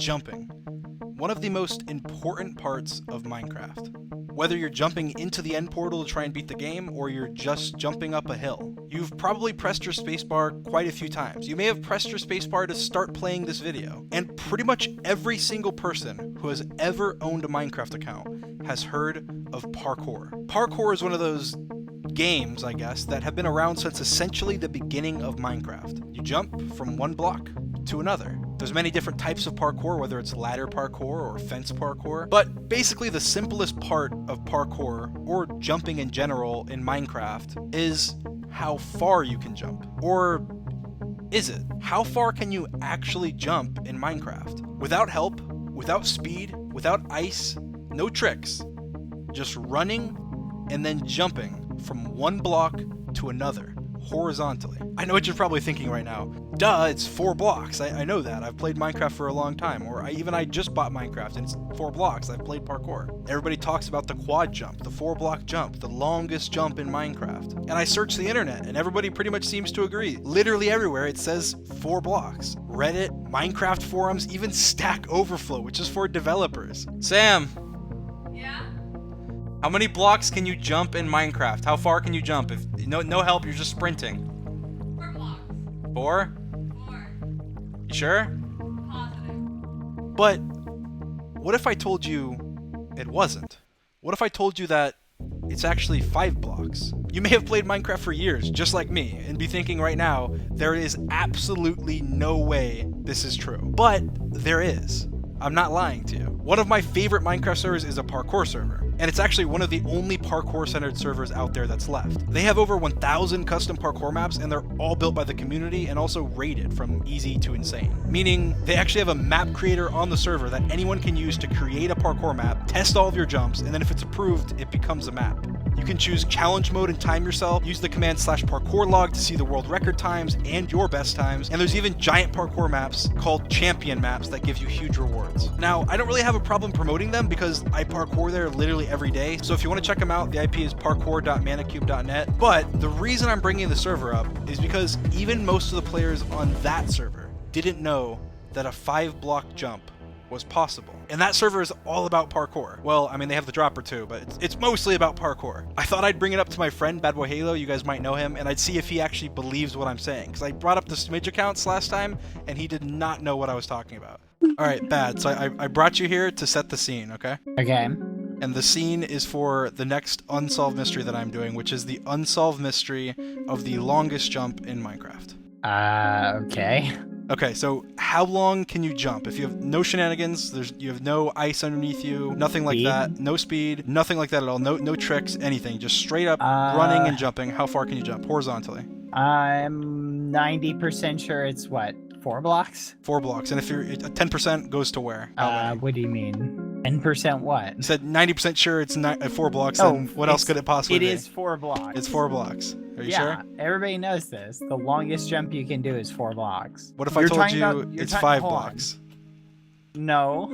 Jumping. One of the most important parts of Minecraft. Whether you're jumping into the end portal to try and beat the game, or you're just jumping up a hill. You've probably pressed your spacebar quite a few times. You may have pressed your spacebar to start playing this video. And pretty much every single person who has ever owned a Minecraft account has heard of parkour. Parkour is one of those games, I guess, that have been around since essentially the beginning of Minecraft. You jump from one block to another. There's many different types of parkour, whether it's ladder parkour or fence parkour, but basically the simplest part of parkour, or jumping in general in Minecraft, is how far you can jump. Or is it? How far can you actually jump in Minecraft? Without help, without speed, without ice, no tricks, just running and then jumping from one block to another, horizontally. I know what you're probably thinking right now. Duh, it's 4 blocks. I know that. I've played Minecraft for a long time. Or I just bought Minecraft and it's 4 blocks. I've played parkour. Everybody talks about the quad jump, the 4-block jump, the longest jump in Minecraft. And I searched the internet and everybody pretty much seems to agree. Literally everywhere it says 4 blocks. Reddit, Minecraft forums, even Stack Overflow, which is for developers. Sam! Yeah? How many blocks can you jump in Minecraft? How far can you jump? If no help, you're just sprinting. 4 blocks. 4? 4. You sure? Positive. But what if I told you it wasn't? What if I told you that it's actually 5 blocks? You may have played Minecraft for years, just like me, and be thinking right now, there is absolutely no way this is true. But there is. I'm not lying to you. One of my favorite Minecraft servers is a parkour server, and it's actually one of the only parkour-centered servers out there that's left. They have over 1,000 custom parkour maps, and they're all built by the community and also rated from easy to insane. Meaning, they actually have a map creator on the server that anyone can use to create a parkour map, test all of your jumps, and then if it's approved, it becomes a map. You can choose challenge mode and time yourself, use the command /parkour log to see the world record times and your best times, and there's even giant parkour maps called champion maps that give you huge rewards. Now, I don't really have a problem promoting them because I parkour there literally every day, so if you want to check them out, the IP is parkour.manacube.net, but the reason I'm bringing the server up is because even most of the players on that server didn't know that a 5-block jump was possible. And that server is all about parkour. Well, I mean, they have the dropper too, but it's mostly about parkour. I thought I'd bring it up to my friend, Bad Boy Halo, you guys might know him, and I'd see if he actually believes what I'm saying. Because I brought up the Smidge accounts last time, and he did not know what I was talking about. Alright, Bad, so I brought you here to set the scene, okay? Okay. And the scene is for the next Unsolved mystery that I'm doing, which is the Unsolved mystery of the longest jump in Minecraft. Okay. Okay, so how long can you jump? If you have no shenanigans, you have no ice underneath you, nothing like that, no speed, nothing like that at all, no tricks, anything, just straight up running and jumping. How far can you jump horizontally? I'm 90% sure it's what, 4 blocks? 4 blocks, and if you're 10% goes to where? What do you mean? 10% what? You said 90% sure it's 4 blocks, then what else could it possibly be? It is 4 blocks. It's 4 blocks. Are you sure? Everybody knows this. The longest jump you can do is 4 blocks. What if I told you it's 5 blocks? No.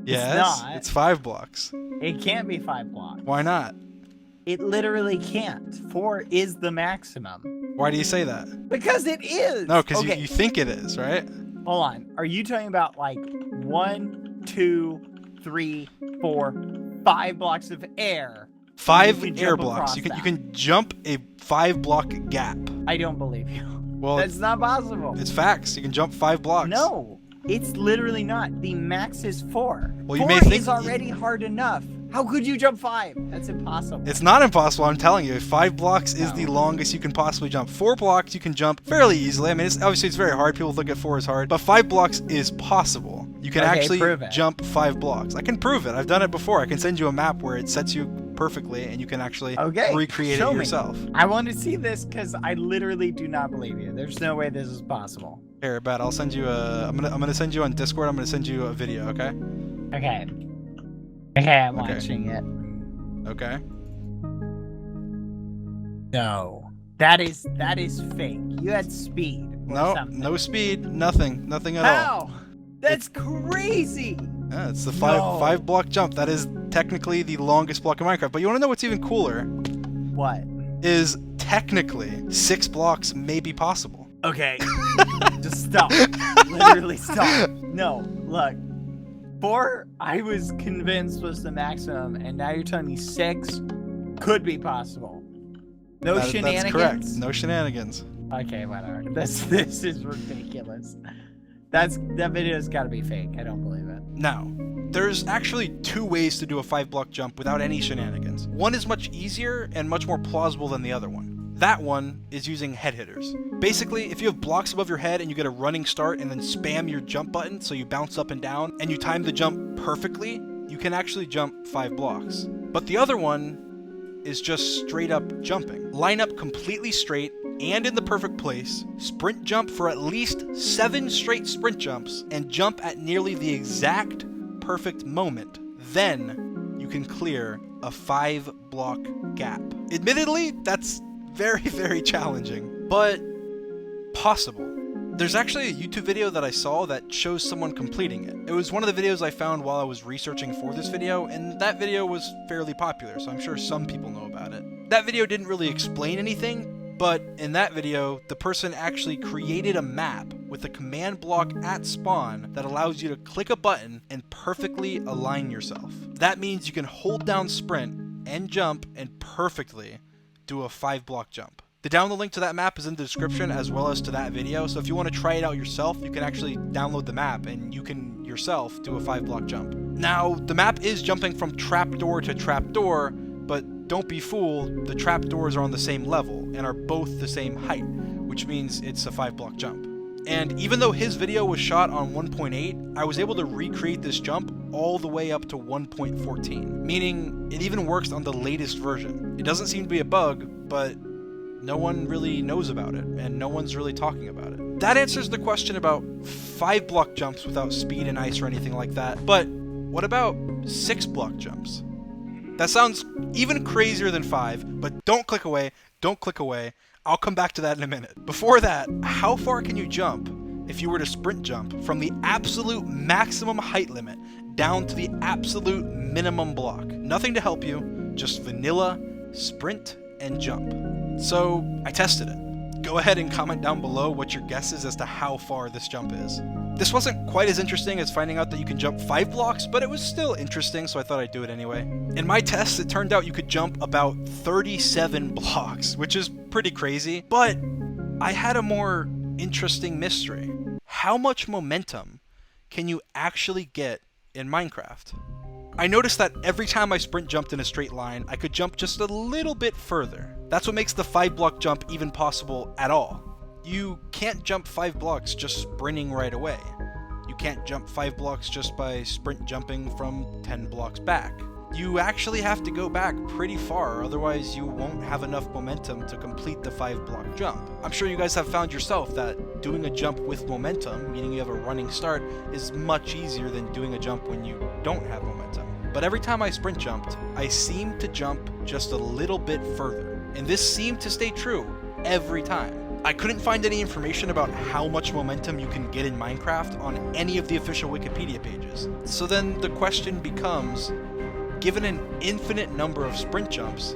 Yes, it's 5 blocks. It can't be 5 blocks. Why not? It literally can't. 4 is the maximum. Why do you say that? Because it is! No, because you think it is, right? Hold on. Are you talking about like 1, 2, 3, 4, 5 blocks of air? 5 air blocks. You can jump a 5-block gap. I don't believe you. Well, that's not possible. It's facts. You can jump 5 blocks. No, it's literally not. The max is 4. Well, 4 you may think is already hard enough. How could you jump 5? That's impossible. It's not impossible, I'm telling you. 5 blocks is the longest you can possibly jump. 4 blocks you can jump fairly easily. I mean, obviously it's very hard. People look at 4 as hard. But 5 blocks is possible. You can actually jump 5 blocks. I can prove it. I've done it before. I can send you a map where it sets you perfectly and you can actually recreate it yourself. I want to see this because I literally do not believe you. There's no way this is possible. Here, Bet, I'll send you I'm gonna send you on Discord. I'm gonna send you a video, okay? Okay. Okay, I'm watching it. Okay. No. That is fake. You had speed. No speed, nothing at all. How? That's crazy. Yeah, it's the 5-block jump. That is technically the longest block in Minecraft. But you want to know what's even cooler? What? Is technically 6 blocks may be possible. Okay. Just stop. Literally stop. No, look. 4, I was convinced was the maximum, and now you're telling me 6 could be possible. No shenanigans? That's correct. No shenanigans. Okay, whatever. This is ridiculous. That video's got to be fake. I don't believe it. Now, there's actually 2 ways to do a 5-block jump without any shenanigans. One is much easier and much more plausible than the other one. That one is using head hitters. Basically, if you have blocks above your head and you get a running start and then spam your jump button so you bounce up and down and you time the jump perfectly, you can actually jump 5 blocks. But the other one is just straight up jumping. Line up completely straight and in the perfect place, sprint jump for at least 7 straight sprint jumps, and jump at nearly the exact perfect moment. Then you can clear a 5-block gap. Admittedly, that's very, very challenging, but possible. There's actually a YouTube video that I saw that shows someone completing it. It was one of the videos I found while I was researching for this video, and that video was fairly popular, so I'm sure some people know about it. That video didn't really explain anything, but in that video, the person actually created a map with a command block at spawn that allows you to click a button and perfectly align yourself. That means you can hold down sprint and jump and perfectly do a 5-block jump. The download link to that map is in the description as well as to that video, so if you want to try it out yourself, you can actually download the map and you can yourself do a 5-block jump. Now, the map is jumping from trapdoor to trapdoor, but don't be fooled, the trapdoors are on the same level and are both the same height, which means it's a 5-block jump. And even though his video was shot on 1.8, I was able to recreate this jump all the way up to 1.14, meaning it even works on the latest version. It doesn't seem to be a bug, but no one really knows about it, and no one's really talking about it. That answers the question about 5-block jumps without speed and ice or anything like that, but what about 6-block jumps? That sounds even crazier than 5, but don't click away, don't click away. I'll come back to that in a minute. Before that, how far can you jump if you were to sprint jump from the absolute maximum height limit down to the absolute minimum block? Nothing to help you, just vanilla, sprint, and jump. So I tested it. Go ahead and comment down below what your guess is as to how far this jump is. This wasn't quite as interesting as finding out that you can jump 5 blocks, but it was still interesting, so I thought I'd do it anyway. In my tests, it turned out you could jump about 37 blocks, which is pretty crazy, but I had a more interesting mystery. How much momentum can you actually get in Minecraft? I noticed that every time I sprint jumped in a straight line, I could jump just a little bit further. That's what makes the 5-block jump even possible at all. You can't jump 5 blocks just sprinting right away. You can't jump 5 blocks just by sprint jumping from 10 blocks back. You actually have to go back pretty far, otherwise you won't have enough momentum to complete the 5-block jump. I'm sure you guys have found yourself that doing a jump with momentum, meaning you have a running start, is much easier than doing a jump when you don't have momentum. But every time I sprint jumped, I seemed to jump just a little bit further. And this seemed to stay true every time. I couldn't find any information about how much momentum you can get in Minecraft on any of the official Wikipedia pages. So then the question becomes, given an infinite number of sprint jumps,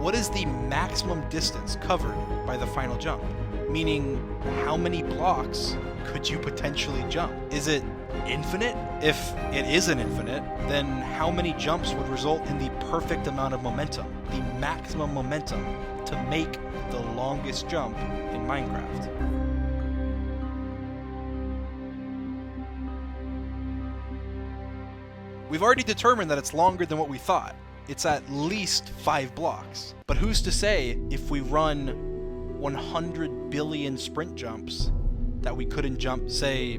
what is the maximum distance covered by the final jump? Meaning, how many blocks could you potentially jump? Is it infinite? If it isn't infinite, then how many jumps would result in the perfect amount of momentum, the maximum momentum, to make the longest jump in Minecraft? We've already determined that it's longer than what we thought. It's at least 5 blocks. But who's to say if we run 100 billion sprint jumps that we couldn't jump, say,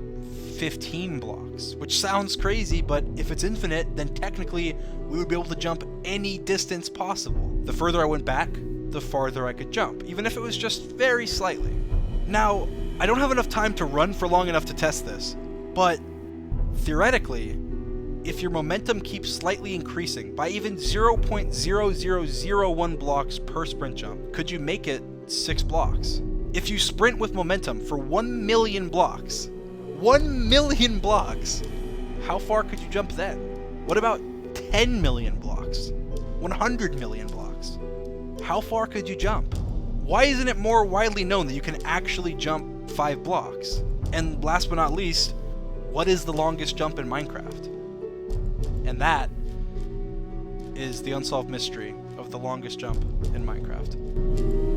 15 blocks? Which sounds crazy, but if it's infinite, then technically we would be able to jump any distance possible. The further I went back, the farther I could jump, even if it was just very slightly. Now, I don't have enough time to run for long enough to test this, but theoretically, if your momentum keeps slightly increasing by even 0.0001 blocks per sprint jump, could you make it 6 blocks? If you sprint with momentum for 1 million blocks, 1 million blocks, how far could you jump then? What about 10 million blocks? 100 million blocks? How far could you jump? Why isn't it more widely known that you can actually jump 5 blocks? And last but not least, what is the longest jump in Minecraft? And that is the unsolved mystery of the longest jump in Minecraft.